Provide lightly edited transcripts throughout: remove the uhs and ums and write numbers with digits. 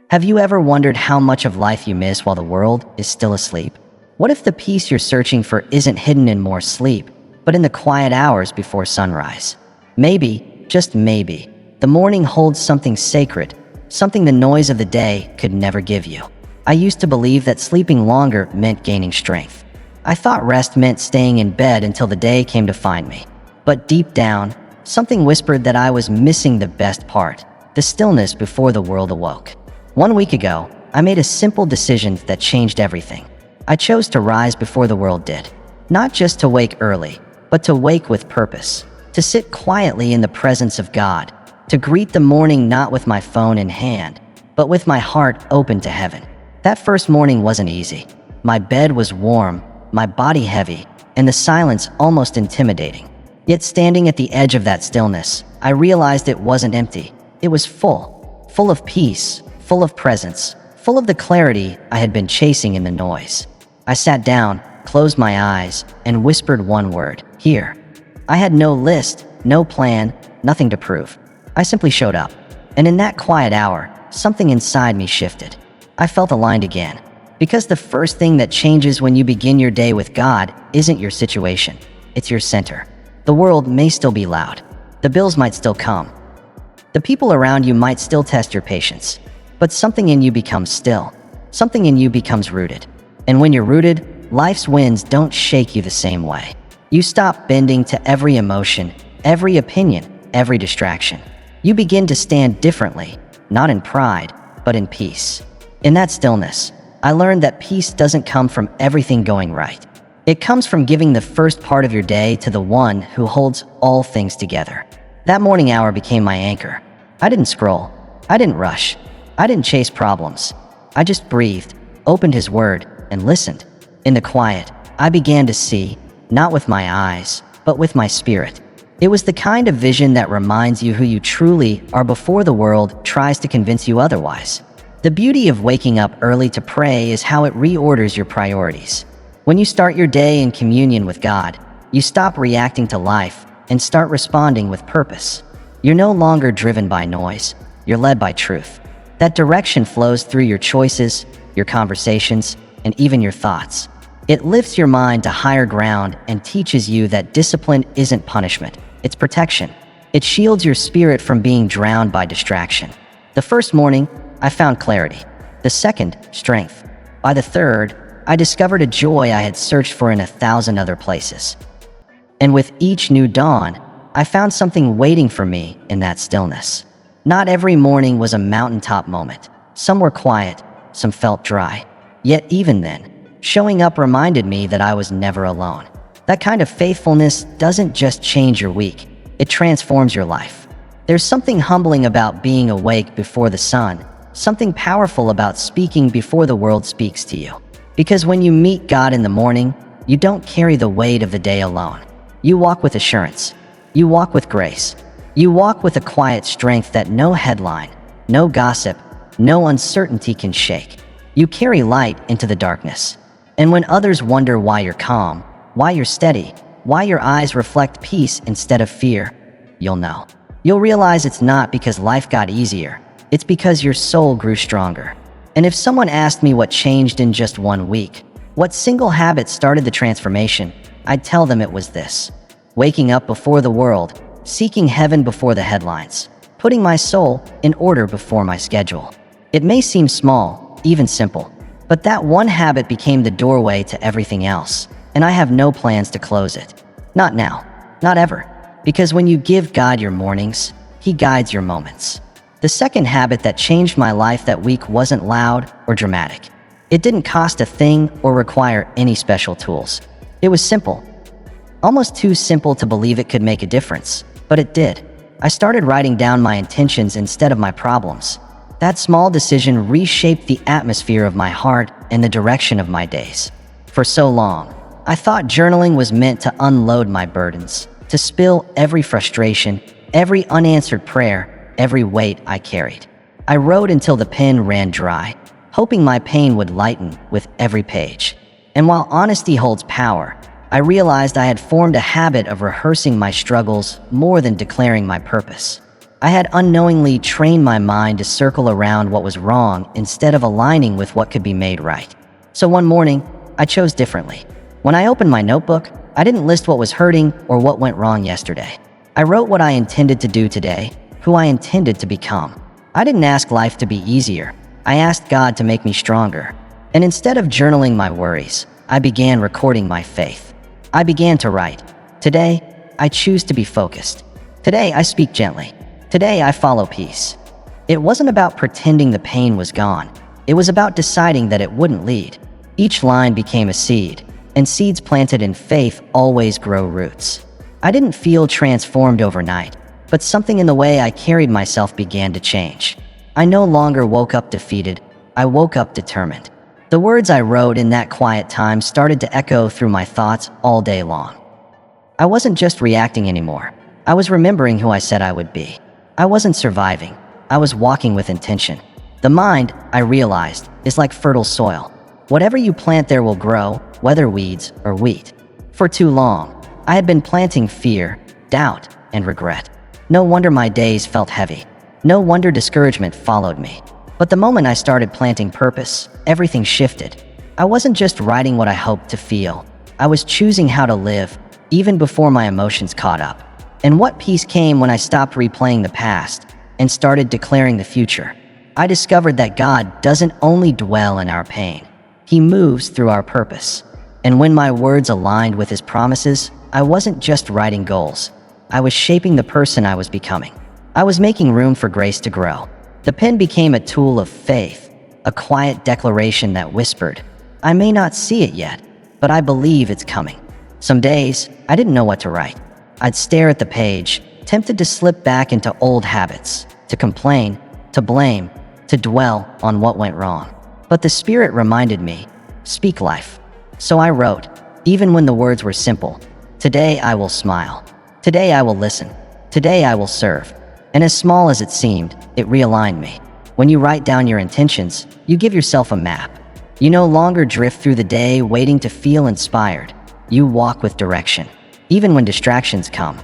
Have you ever wondered how much of life you miss while the world is still asleep? What if the peace you're searching for isn't hidden in more sleep, but in the quiet hours before sunrise? Maybe, just maybe, the morning holds something sacred, something the noise of the day could never give you. I used to believe that sleeping longer meant gaining strength. I thought rest meant staying in bed until the day came to find me. But deep down, something whispered that I was missing the best part, the stillness before the world awoke. 1 week ago, I made a simple decision that changed everything. I chose to rise before the world did. Not just to wake early, but to wake with purpose. To sit quietly in the presence of God. To greet the morning not with my phone in hand, but with my heart open to heaven. That first morning wasn't easy. My bed was warm, my body heavy, and the silence almost intimidating. Yet standing at the edge of that stillness, I realized it wasn't empty. It was full. Full of peace, full of presence, full of the clarity I had been chasing in the noise. I sat down, closed my eyes, and whispered one word: here. I had no list, no plan, nothing to prove. I simply showed up. And in that quiet hour, something inside me shifted. I felt aligned again. Because the first thing that changes when you begin your day with God isn't your situation, it's your center. The world may still be loud. The bills might still come. The people around you might still test your patience. But something in you becomes still. Something in you becomes rooted. And when you're rooted, life's winds don't shake you the same way. You stop bending to every emotion, every opinion, every distraction. You begin to stand differently, not in pride, but in peace. In that stillness, I learned that peace doesn't come from everything going right. It comes from giving the first part of your day to the one who holds all things together. That morning hour became my anchor. I didn't scroll. I didn't rush. I didn't chase problems. I just breathed, opened his word, and listened. In the quiet, I began to see, not with my eyes, but with my spirit. It was the kind of vision that reminds you who you truly are before the world tries to convince you otherwise. The beauty of waking up early to pray is how it reorders your priorities. When you start your day in communion with God, you stop reacting to life and start responding with purpose. You're no longer driven by noise, you're led by truth. That direction flows through your choices, your conversations, and even your thoughts. It lifts your mind to higher ground and teaches you that discipline isn't punishment, it's protection. It shields your spirit from being drowned by distraction. The first morning, I found clarity. The second, strength. By the third, I discovered a joy I had searched for in 1,000 other places. And with each new dawn, I found something waiting for me in that stillness. Not every morning was a mountaintop moment. Some were quiet, some felt dry. Yet even then, showing up reminded me that I was never alone. That kind of faithfulness doesn't just change your week, it transforms your life. There's something humbling about being awake before the sun, something powerful about speaking before the world speaks to you. Because when you meet God in the morning, you don't carry the weight of the day alone. You walk with assurance. You walk with grace. You walk with a quiet strength that no headline, no gossip, no uncertainty can shake. You carry light into the darkness. And when others wonder why you're calm, why you're steady, why your eyes reflect peace instead of fear, you'll know. You'll realize it's not because life got easier, it's because your soul grew stronger. And if someone asked me what changed in just 1 week, what single habit started the transformation, I'd tell them it was this: waking up before the world, seeking heaven before the headlines, putting my soul in order before my schedule. It may seem small, even simple, but that one habit became the doorway to everything else, and I have no plans to close it. Not now, not ever, because when you give God your mornings, He guides your moments. The second habit that changed my life that week wasn't loud or dramatic. It didn't cost a thing or require any special tools. It was simple. Almost too simple to believe it could make a difference, but it did. I started writing down my intentions instead of my problems. That small decision reshaped the atmosphere of my heart and the direction of my days. For so long, I thought journaling was meant to unload my burdens, to spill every frustration, every unanswered prayer, every weight I carried. I wrote until the pen ran dry, hoping my pain would lighten with every page. And while honesty holds power, I realized I had formed a habit of rehearsing my struggles more than declaring my purpose. I had unknowingly trained my mind to circle around what was wrong instead of aligning with what could be made right. So one morning, I chose differently. When I opened my notebook, I didn't list what was hurting or what went wrong yesterday. I wrote what I intended to do today, who I intended to become. I didn't ask life to be easier. I asked God to make me stronger. And instead of journaling my worries, I began recording my faith. I began to write. Today, I choose to be focused. Today, I speak gently. Today, I follow peace. It wasn't about pretending the pain was gone. It was about deciding that it wouldn't lead. Each line became a seed, and seeds planted in faith always grow roots. I didn't feel transformed overnight, but something in the way I carried myself began to change. I no longer woke up defeated. I woke up determined. The words I wrote in that quiet time started to echo through my thoughts all day long. I wasn't just reacting anymore. I was remembering who I said I would be. I wasn't surviving. I was walking with intention. The mind, I realized, is like fertile soil. Whatever you plant there will grow, whether weeds or wheat. For too long, I had been planting fear, doubt, and regret. No wonder my days felt heavy. No wonder discouragement followed me. But the moment I started planting purpose, everything shifted. I wasn't just writing what I hoped to feel. I was choosing how to live, even before my emotions caught up. And what peace came when I stopped replaying the past and started declaring the future. I discovered that God doesn't only dwell in our pain. He moves through our purpose. And when my words aligned with His promises, I wasn't just writing goals. I was shaping the person I was becoming. I was making room for grace to grow. The pen became a tool of faith, a quiet declaration that whispered, I may not see it yet, but I believe it's coming. Some days, I didn't know what to write. I'd stare at the page, tempted to slip back into old habits, to complain, to blame, to dwell on what went wrong. But the Spirit reminded me, speak life. So I wrote, even when the words were simple, today I will smile. Today I will listen. Today I will serve. And as small as it seemed, it realigned me. When you write down your intentions, you give yourself a map. You no longer drift through the day waiting to feel inspired. You walk with direction. Even when distractions come.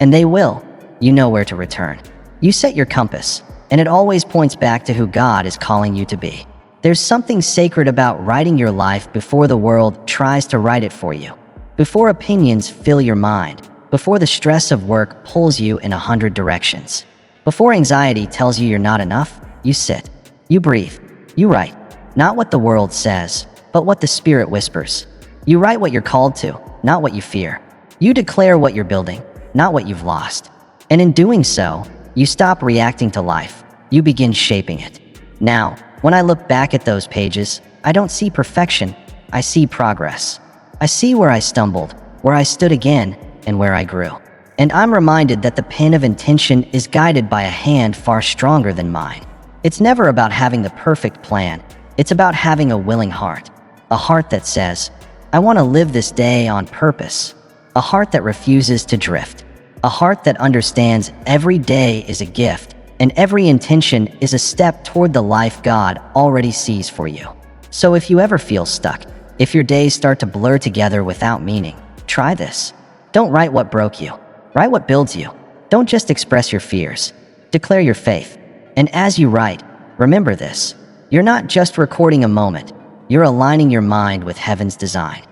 And they will, you know where to return. You set your compass, and it always points back to who God is calling you to be. There's something sacred about writing your life before the world tries to write it for you. Before opinions fill your mind. Before the stress of work pulls you in 100 directions. Before anxiety tells you you're not enough, you sit. You breathe. You write. Not what the world says, but what the Spirit whispers. You write what you're called to, not what you fear. You declare what you're building, not what you've lost. And in doing so, you stop reacting to life. You begin shaping it. Now, when I look back at those pages, I don't see perfection. I see progress. I see where I stumbled, where I stood again, and where I grew. And I'm reminded that the pen of intention is guided by a hand far stronger than mine. It's never about having the perfect plan. It's about having a willing heart. A heart that says, I want to live this day on purpose. A heart that refuses to drift. A heart that understands every day is a gift, and every intention is a step toward the life God already sees for you. So if you ever feel stuck, if your days start to blur together without meaning, try this. Don't write what broke you. Write what builds you. Don't just express your fears. Declare your faith. And as you write, remember this. You're not just recording a moment. You're aligning your mind with heaven's design.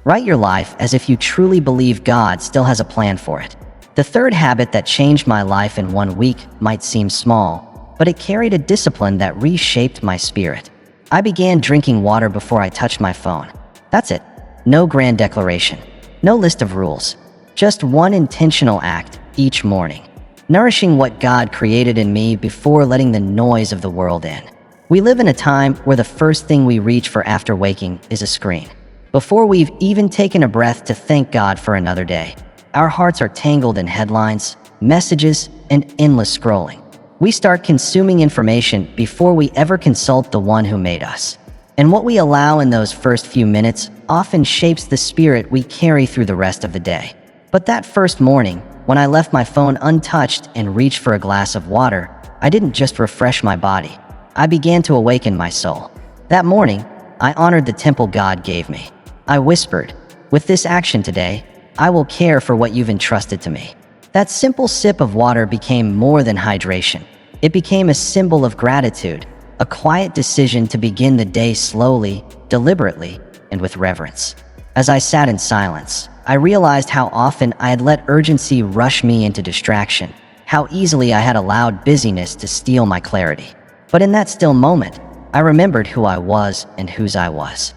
Write your life as if you truly believe God still has a plan for it. The third habit that changed my life in 1 week might seem small, but it carried a discipline that reshaped my spirit. I began drinking water before I touched my phone. That's it. No grand declaration. No list of rules. Just one intentional act each morning. Nourishing what God created in me before letting the noise of the world in. We live in a time where the first thing we reach for after waking is a screen. Before we've even taken a breath to thank God for another day, our hearts are tangled in headlines, messages, and endless scrolling. We start consuming information before we ever consult the one who made us. And what we allow in those first few minutes often shapes the spirit we carry through the rest of the day. But that first morning, when I left my phone untouched and reached for a glass of water, I didn't just refresh my body. I began to awaken my soul. That morning, I honored the temple God gave me. I whispered, with this action today, I will care for what you've entrusted to me. That simple sip of water became more than hydration. It became a symbol of gratitude, a quiet decision to begin the day slowly, deliberately, and with reverence. As I sat in silence, I realized how often I had let urgency rush me into distraction, how easily I had allowed busyness to steal my clarity. But in that still moment, I remembered who I was and whose I was.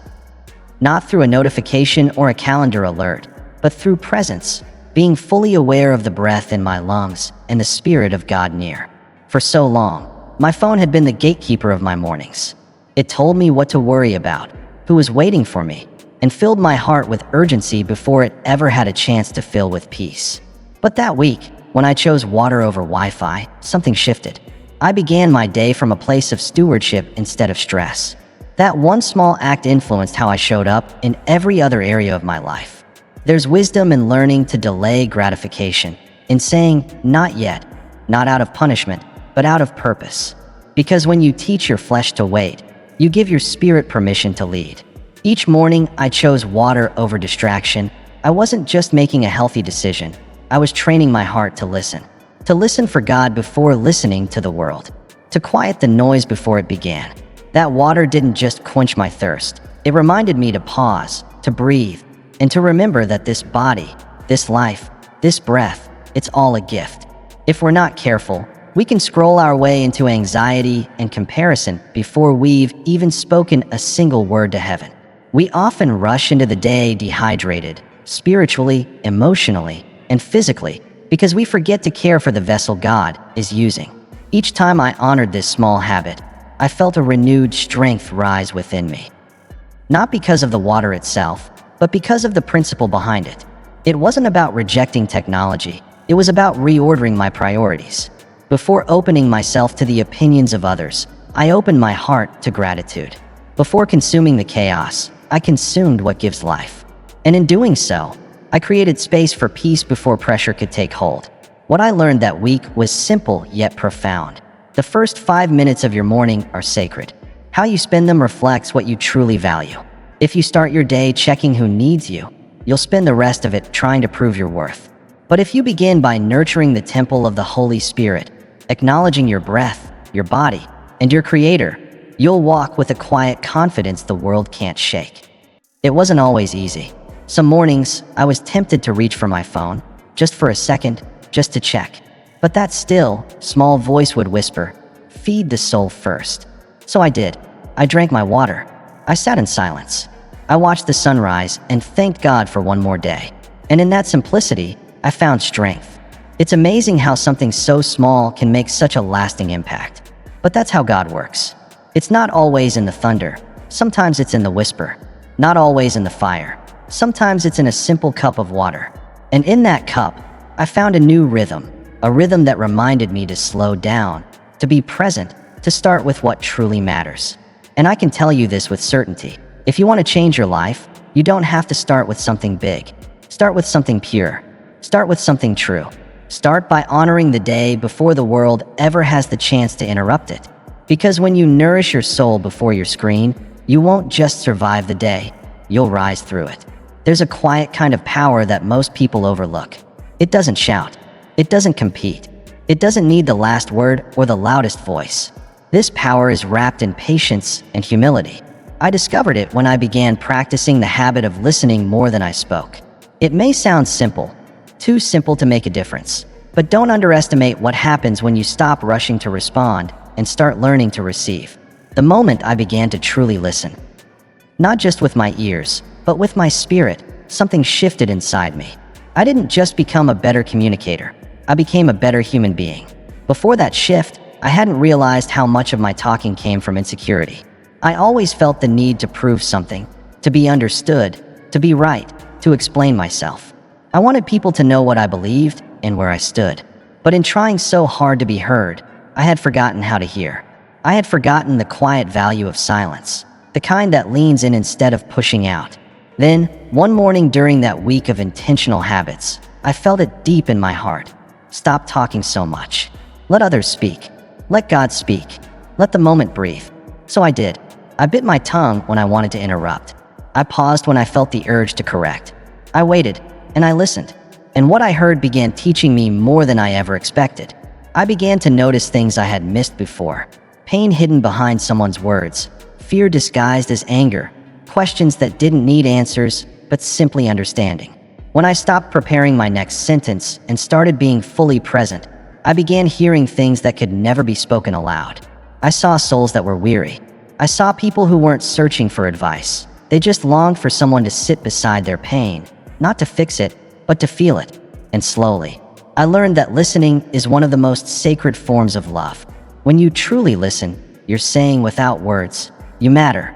Not through a notification or a calendar alert, but through presence, being fully aware of the breath in my lungs and the Spirit of God near. For so long, my phone had been the gatekeeper of my mornings. It told me what to worry about, who was waiting for me, and filled my heart with urgency before it ever had a chance to fill with peace. But that week, when I chose water over Wi-Fi, something shifted. I began my day from a place of stewardship instead of stress. That one small act influenced how I showed up in every other area of my life. There's wisdom in learning to delay gratification, in saying, not yet, not out of punishment, but out of purpose. Because when you teach your flesh to wait, you give your spirit permission to lead. Each morning, I chose water over distraction. I wasn't just making a healthy decision. I was training my heart to listen for God before listening to the world, to quiet the noise before it began. That water didn't just quench my thirst. It reminded me to pause, to breathe, and to remember that this body, this life, this breath, it's all a gift. If we're not careful, we can scroll our way into anxiety and comparison before we've even spoken a single word to heaven. We often rush into the day dehydrated, spiritually, emotionally, and physically, because we forget to care for the vessel God is using. Each time I honored this small habit, I felt a renewed strength rise within me. Not because of the water itself, but because of the principle behind it. It wasn't about rejecting technology, it was about reordering my priorities. Before opening myself to the opinions of others, I opened my heart to gratitude. Before consuming the chaos, I consumed what gives life. And in doing so, I created space for peace before pressure could take hold. What I learned that week was simple yet profound. The first 5 minutes of your morning are sacred. How you spend them reflects what you truly value. If you start your day checking who needs you, you'll spend the rest of it trying to prove your worth. But if you begin by nurturing the temple of the Holy Spirit, acknowledging your breath, your body, and your Creator, you'll walk with a quiet confidence the world can't shake. It wasn't always easy. Some mornings, I was tempted to reach for my phone, just for a second, just to check. But that still, small voice would whisper, "Feed the soul first." So I did. I drank my water. I sat in silence. I watched the sunrise and thanked God for one more day. And in that simplicity, I found strength. It's amazing how something so small can make such a lasting impact. But that's how God works. It's not always in the thunder. Sometimes it's in the whisper. Not always in the fire. Sometimes it's in a simple cup of water. And in that cup, I found a new rhythm, a rhythm that reminded me to slow down, to be present, to start with what truly matters. And I can tell you this with certainty. If you want to change your life, you don't have to start with something big. Start with something pure. Start with something true. Start by honoring the day before the world ever has the chance to interrupt it. Because when you nourish your soul before your screen, you won't just survive the day, you'll rise through it. There's a quiet kind of power that most people overlook. It doesn't shout. It doesn't compete. It doesn't need the last word or the loudest voice. This power is wrapped in patience and humility. I discovered it when I began practicing the habit of listening more than I spoke. It may sound simple, too simple to make a difference, but don't underestimate what happens when you stop rushing to respond and start learning to receive. The moment I began to truly listen, not just with my ears, but with my spirit, something shifted inside me. I didn't just become a better communicator, I became a better human being. Before that shift, I hadn't realized how much of my talking came from insecurity. I always felt the need to prove something, to be understood, to be right, to explain myself. I wanted people to know what I believed and where I stood. But in trying so hard to be heard, I had forgotten how to hear. I had forgotten the quiet value of silence, the kind that leans in instead of pushing out. Then, one morning during that week of intentional habits, I felt it deep in my heart. Stop talking so much. Let others speak. Let God speak. Let the moment breathe. So I did. I bit my tongue when I wanted to interrupt. I paused when I felt the urge to correct. I waited, and I listened. And what I heard began teaching me more than I ever expected. I began to notice things I had missed before. Pain hidden behind someone's words, fear disguised as anger, questions that didn't need answers, but simply understanding. When I stopped preparing my next sentence and started being fully present, I began hearing things that could never be spoken aloud. I saw souls that were weary. I saw people who weren't searching for advice. They just longed for someone to sit beside their pain, not to fix it, but to feel it. And slowly, I learned that listening is one of the most sacred forms of love. When you truly listen, you're saying without words, you matter.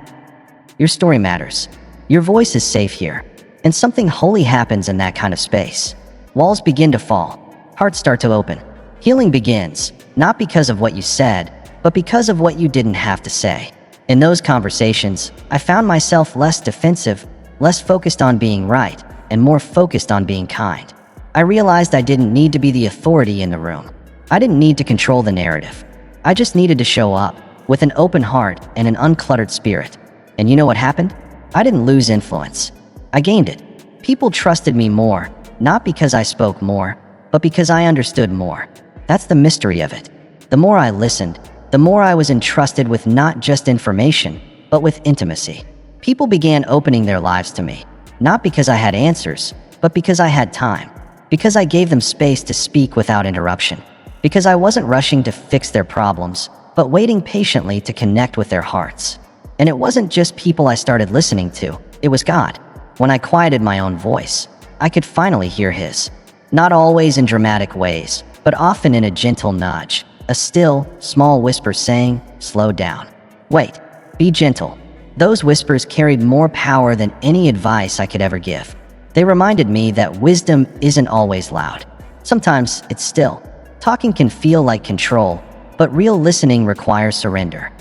Your story matters. Your voice is safe here. And something holy happens in that kind of space. Walls begin to fall. Hearts start to open. Healing begins, not because of what you said, but because of what you didn't have to say. In those conversations, I found myself less defensive, less focused on being right, and more focused on being kind. I realized I didn't need to be the authority in the room. I didn't need to control the narrative. I just needed to show up with an open heart and an uncluttered spirit. And you know what happened? I didn't lose influence. I gained it. People trusted me more, not because I spoke more, but because I understood more. That's the mystery of it. The more I listened, the more I was entrusted with not just information, but with intimacy. People began opening their lives to me, not because I had answers, but because I had time. Because I gave them space to speak without interruption. Because I wasn't rushing to fix their problems, but waiting patiently to connect with their hearts. And it wasn't just people I started listening to, it was God. When I quieted my own voice, I could finally hear His. Not always in dramatic ways, but often in a gentle nudge, a still, small whisper saying, "Slow down. Wait, be gentle." Those whispers carried more power than any advice I could ever give. They reminded me that wisdom isn't always loud. Sometimes it's still. Talking can feel like control, but real listening requires surrender.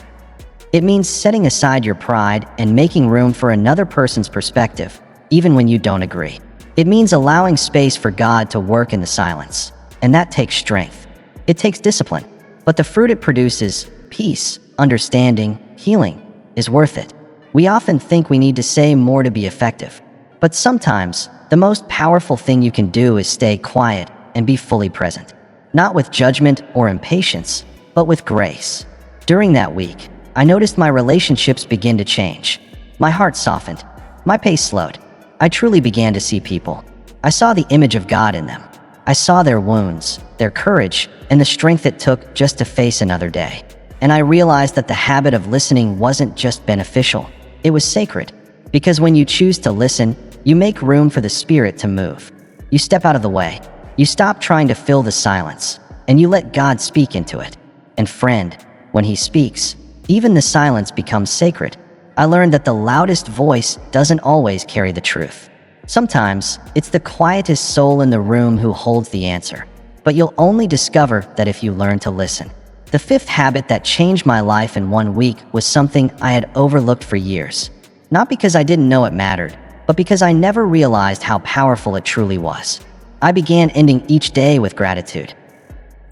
It means setting aside your pride and making room for another person's perspective, even when you don't agree. It means allowing space for God to work in the silence, and that takes strength. It takes discipline, but the fruit it produces, peace, understanding, healing, is worth it. We often think we need to say more to be effective, but sometimes the most powerful thing you can do is stay quiet and be fully present. Not with judgment or impatience, but with grace. During that week, I noticed my relationships begin to change. My heart softened. My pace slowed. I truly began to see people. I saw the image of God in them. I saw their wounds, their courage, and the strength it took just to face another day. And I realized that the habit of listening wasn't just beneficial, it was sacred. Because when you choose to listen, you make room for the Spirit to move. You step out of the way. You stop trying to fill the silence, and you let God speak into it. And friend, when He speaks, even the silence becomes sacred. I learned that the loudest voice doesn't always carry the truth. Sometimes, it's the quietest soul in the room who holds the answer. But you'll only discover that if you learn to listen. The fifth habit that changed my life in 1 week was something I had overlooked for years. Not because I didn't know it mattered, but because I never realized how powerful it truly was. I began ending each day with gratitude.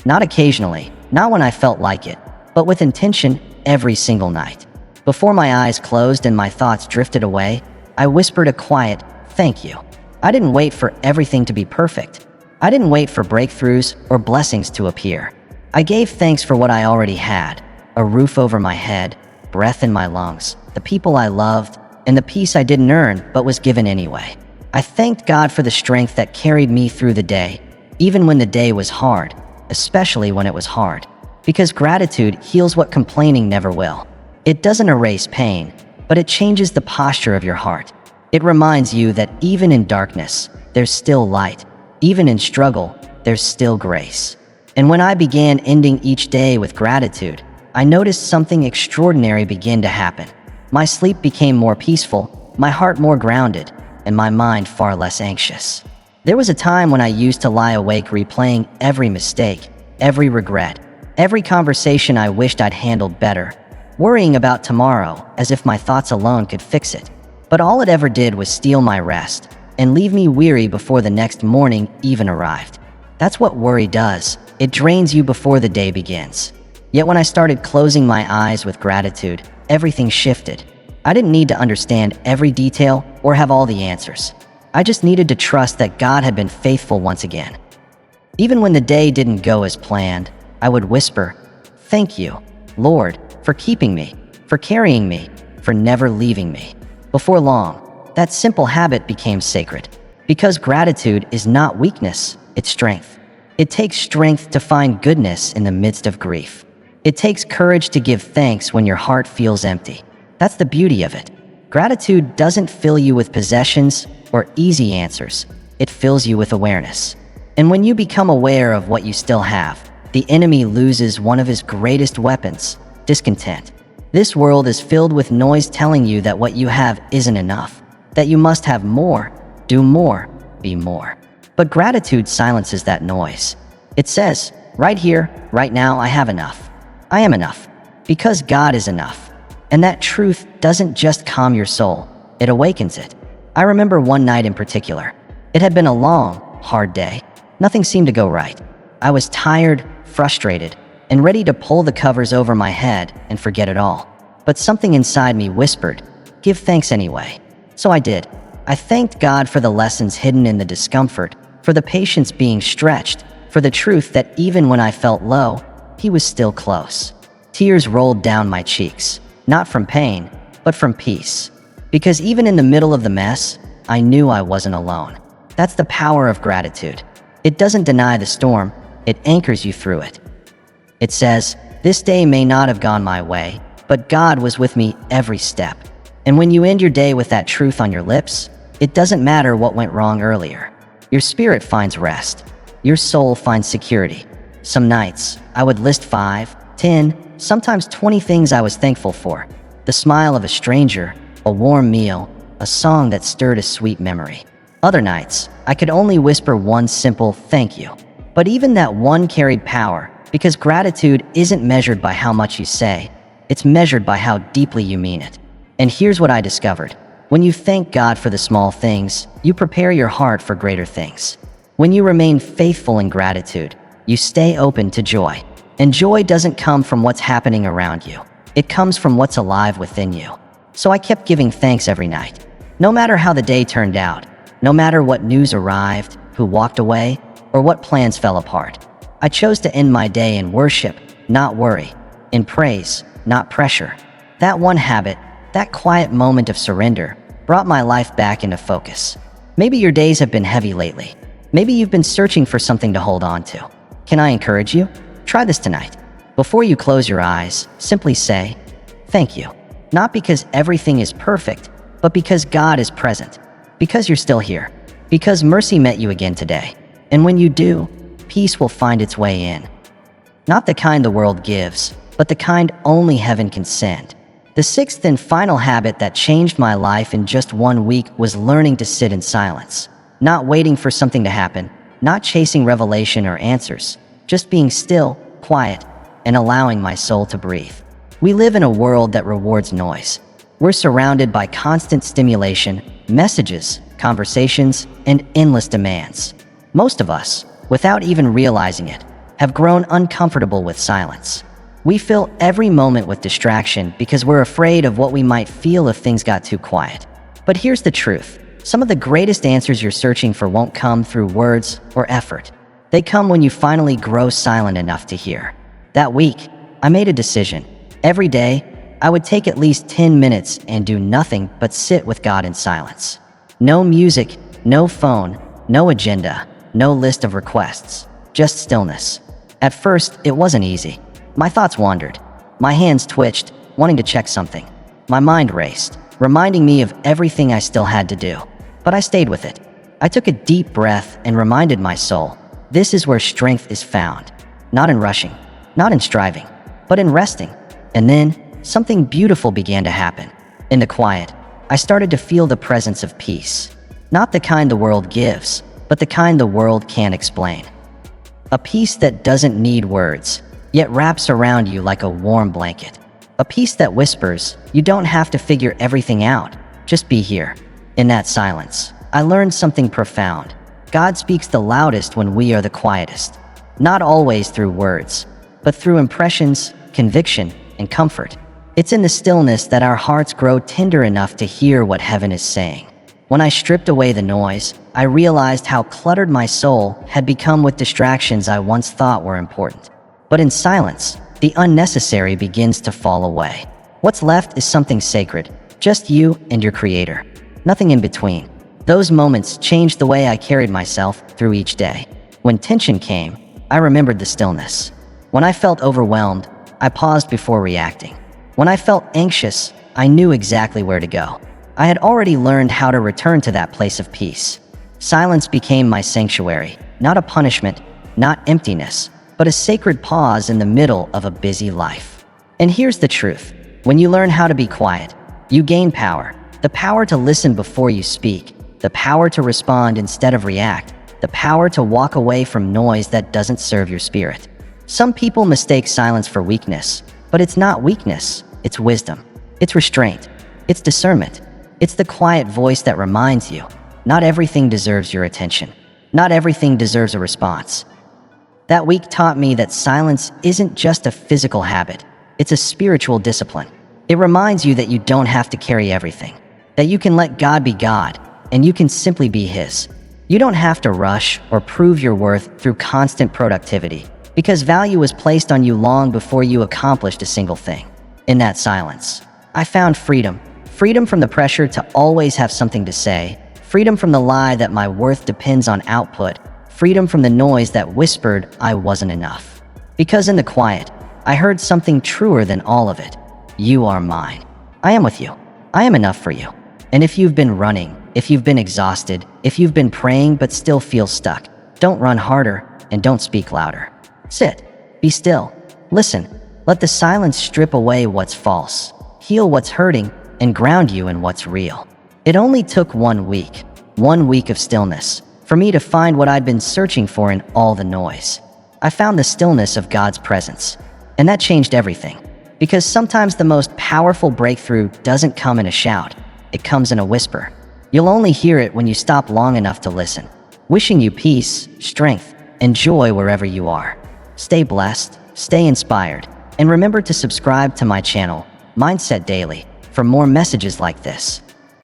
Not occasionally, not when I felt like it, but with intention every single night. Before my eyes closed and my thoughts drifted away, I whispered a quiet, "Thank you." I didn't wait for everything to be perfect. I didn't wait for breakthroughs or blessings to appear. I gave thanks for what I already had: a roof over my head, breath in my lungs, the people I loved, and the peace I didn't earn but was given anyway. I thanked God for the strength that carried me through the day, even when the day was hard, especially when it was hard. Because gratitude heals what complaining never will. It doesn't erase pain, but it changes the posture of your heart. It reminds you that even in darkness, there's still light. Even in struggle, there's still grace. And when I began ending each day with gratitude, I noticed something extraordinary begin to happen. My sleep became more peaceful, my heart more grounded, and my mind far less anxious. There was a time when I used to lie awake replaying every mistake, every regret, every conversation I wished I'd handled better, worrying about tomorrow as if my thoughts alone could fix it. But all it ever did was steal my rest and leave me weary before the next morning even arrived. That's what worry does. It drains you before the day begins. Yet when I started closing my eyes with gratitude, everything shifted. I didn't need to understand every detail or have all the answers. I just needed to trust that God had been faithful once again. Even when the day didn't go as planned, I would whisper, "Thank you, Lord, for keeping me, for carrying me, for never leaving me." Before long, that simple habit became sacred. Because gratitude is not weakness, it's strength. It takes strength to find goodness in the midst of grief. It takes courage to give thanks when your heart feels empty. That's the beauty of it. Gratitude doesn't fill you with possessions or easy answers. It fills you with awareness. And when you become aware of what you still have, the enemy loses one of his greatest weapons, discontent. This world is filled with noise telling you that what you have isn't enough, that you must have more, do more, be more. But gratitude silences that noise. It says, right here, right now, I have enough. I am enough, because God is enough. And that truth doesn't just calm your soul, it awakens it. I remember one night in particular. It had been a long, hard day. Nothing seemed to go right. I was tired, frustrated, and ready to pull the covers over my head and forget it all. But something inside me whispered, "Give thanks anyway." So I did. I thanked God for the lessons hidden in the discomfort, for the patience being stretched, for the truth that even when I felt low, He was still close. Tears rolled down my cheeks, not from pain, but from peace. Because even in the middle of the mess, I knew I wasn't alone. That's the power of gratitude. It doesn't deny the storm, it anchors you through it. It says, "This day may not have gone my way, but God was with me every step." And when you end your day with that truth on your lips, it doesn't matter what went wrong earlier. Your spirit finds rest. Your soul finds security. Some nights, I would list 5, 10, sometimes 20 things I was thankful for. The smile of a stranger, a warm meal, a song that stirred a sweet memory. Other nights, I could only whisper one simple thank you. But even that one carried power, because gratitude isn't measured by how much you say, it's measured by how deeply you mean it. And here's what I discovered. When you thank God for the small things, you prepare your heart for greater things. When you remain faithful in gratitude, you stay open to joy. And joy doesn't come from what's happening around you. It comes from what's alive within you. So I kept giving thanks every night. No matter how the day turned out, no matter what news arrived, who walked away, or what plans fell apart, I chose to end my day in worship, not worry, in praise, not pressure. That one habit, that quiet moment of surrender, brought my life back into focus. Maybe your days have been heavy lately. Maybe you've been searching for something to hold on to. Can I encourage you? Try this tonight. Before you close your eyes, simply say, "Thank you." Not because everything is perfect, but because God is present. Because you're still here. Because mercy met you again today. And when you do, peace will find its way in. Not the kind the world gives, but the kind only heaven can send. The sixth and final habit that changed my life in just 1 week was learning to sit in silence. Not waiting for something to happen, not chasing revelation or answers, just being still, quiet, and allowing my soul to breathe. We live in a world that rewards noise. We're surrounded by constant stimulation, messages, conversations, and endless demands. Most of us, without even realizing it, have grown uncomfortable with silence. We fill every moment with distraction because we're afraid of what we might feel if things got too quiet. But here's the truth. Some of the greatest answers you're searching for won't come through words or effort. They come when you finally grow silent enough to hear. That week, I made a decision. Every day, I would take at least 10 minutes and do nothing but sit with God in silence. No music, no phone, no agenda, no list of requests, just stillness. At first, it wasn't easy. My thoughts wandered. My hands twitched, wanting to check something. My mind raced, reminding me of everything I still had to do. But I stayed with it. I took a deep breath and reminded my soul, this is where strength is found. Not in rushing, not in striving, but in resting. And then, something beautiful began to happen. In the quiet, I started to feel the presence of peace. Not the kind the world gives, but the kind the world can't explain. A peace that doesn't need words, yet wraps around you like a warm blanket. A peace that whispers, you don't have to figure everything out, just be here. In that silence, I learned something profound. God speaks the loudest when we are the quietest. Not always through words, but through impressions, conviction, and comfort. It's in the stillness that our hearts grow tender enough to hear what heaven is saying. When I stripped away the noise, I realized how cluttered my soul had become with distractions I once thought were important. But in silence, the unnecessary begins to fall away. What's left is something sacred, just you and your creator. Nothing in between. Those moments changed the way I carried myself through each day. When tension came, I remembered the stillness. When I felt overwhelmed, I paused before reacting. When I felt anxious, I knew exactly where to go. I had already learned how to return to that place of peace. Silence became my sanctuary, not a punishment, not emptiness, but a sacred pause in the middle of a busy life. And here's the truth. When you learn how to be quiet, you gain power. The power to listen before you speak, the power to respond instead of react, the power to walk away from noise that doesn't serve your spirit. Some people mistake silence for weakness, but it's not weakness, it's wisdom. It's restraint. It's discernment. It's the quiet voice that reminds you, not everything deserves your attention. Not everything deserves a response. That week taught me that silence isn't just a physical habit, it's a spiritual discipline. It reminds you that you don't have to carry everything, that you can let God be God, and you can simply be His. You don't have to rush or prove your worth through constant productivity, because value was placed on you long before you accomplished a single thing. In that silence, I found freedom. Freedom from the pressure to always have something to say, freedom from the lie that my worth depends on output, freedom from the noise that whispered I wasn't enough. Because in the quiet, I heard something truer than all of it. You are mine. I am with you. I am enough for you. And if you've been running, if you've been exhausted, if you've been praying but still feel stuck, don't run harder and don't speak louder. Sit, be still, listen, let the silence strip away what's false, heal what's hurting, and ground you in what's real. It only took 1 week of stillness, for me to find what I'd been searching for in all the noise. I found the stillness of God's presence, and that changed everything. Because sometimes the most powerful breakthrough doesn't come in a shout, it comes in a whisper. You'll only hear it when you stop long enough to listen. Wishing you peace, strength, and joy wherever you are. Stay blessed, stay inspired, and remember to subscribe to my channel, Mindset Daily, for more messages like this.